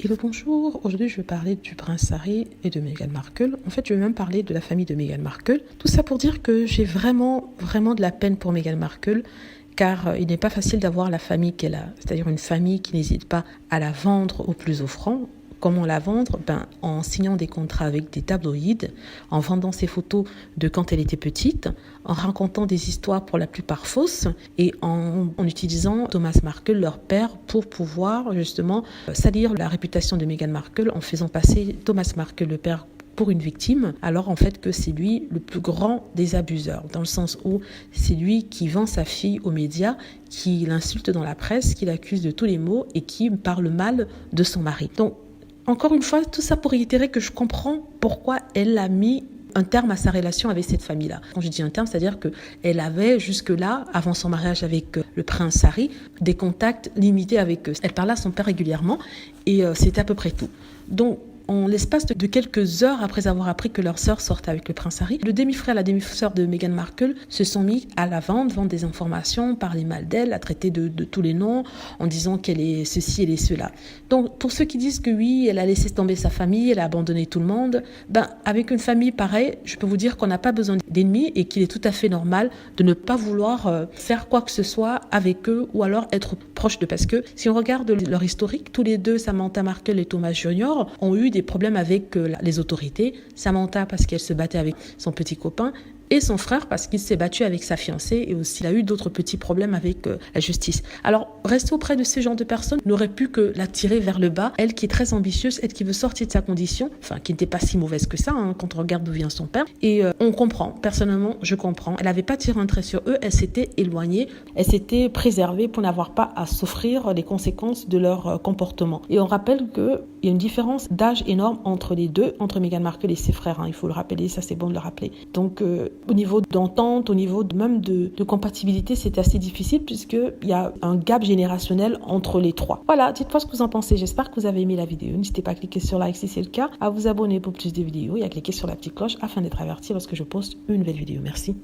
Hello, bonjour. Aujourd'hui, je vais parler du prince Harry et de Meghan Markle. En fait, je vais même parler de la famille de Meghan Markle. Tout ça pour dire que j'ai vraiment de la peine pour Meghan Markle, car il n'est pas facile d'avoir la famille qu'elle a. C'est-à-dire une famille qui n'hésite pas à la vendre au plus offrant. Comment la vendre? En signant des contrats avec des tabloïds, en vendant ses photos de quand elle était petite, en racontant des histoires pour la plupart fausses et en utilisant Thomas Markle, leur père, pour pouvoir justement salir la réputation de Meghan Markle en faisant passer Thomas Markle, le père, pour une victime, alors en fait que c'est lui le plus grand des abuseurs, dans le sens où c'est lui qui vend sa fille aux médias, qui l'insulte dans la presse, qui l'accuse de tous les maux et qui parle mal de son mari. Donc, encore une fois, tout ça pour réitérer que je comprends pourquoi elle a mis un terme à sa relation avec cette famille-là. Quand je dis un terme, c'est-à-dire qu'elle avait jusque-là, avant son mariage avec le prince Harry, des contacts limités avec eux. Elle parlait à son père régulièrement et c'était à peu près tout. Donc, en l'espace de quelques heures après avoir appris que leur sœur sortait avec le prince Harry, le demi-frère et la demi-sœur de Meghan Markle se sont mis à la vendre des informations, parler mal d'elle, la traiter de tous les noms, en disant qu'elle est ceci, elle est cela. Donc, pour ceux qui disent que oui, elle a laissé tomber sa famille, elle a abandonné tout le monde, avec une famille pareille, je peux vous dire qu'on n'a pas besoin d'ennemis et qu'il est tout à fait normal de ne pas vouloir faire quoi que ce soit avec eux ou alors être proche d'eux. Parce que si on regarde leur historique, tous les deux, Samantha Markle et Thomas Jr., ont eu des problèmes avec les autorités. Samantha parce qu'elle se battait avec son petit copain et son frère parce qu'il s'est battu avec sa fiancée et aussi il a eu d'autres petits problèmes avec la justice. Alors, rester auprès de ce genre de personnes n'aurait pu que la tirer vers le bas. Elle qui est très ambitieuse, elle qui veut sortir de sa condition, enfin qui n'était pas si mauvaise que ça quand on regarde d'où vient son père. Et on comprend, personnellement, je comprends. Elle n'avait pas tiré un trait sur eux, elle s'était éloignée, elle s'était préservée pour n'avoir pas à souffrir les conséquences de leur comportement. Et on rappelle qu'il y a une différence d'âge énorme entre les deux, entre Meghan Markle et ses frères. Il faut le rappeler, ça c'est bon de le rappeler. Donc, au niveau d'entente, au niveau même de compatibilité, c'est assez difficile puisqu'il y a un gap générationnel entre les trois. Voilà, dites-moi ce que vous en pensez. J'espère que vous avez aimé la vidéo. N'hésitez pas à cliquer sur like si c'est le cas, à vous abonner pour plus de vidéos et à cliquer sur la petite cloche afin d'être averti lorsque je poste une nouvelle vidéo. Merci.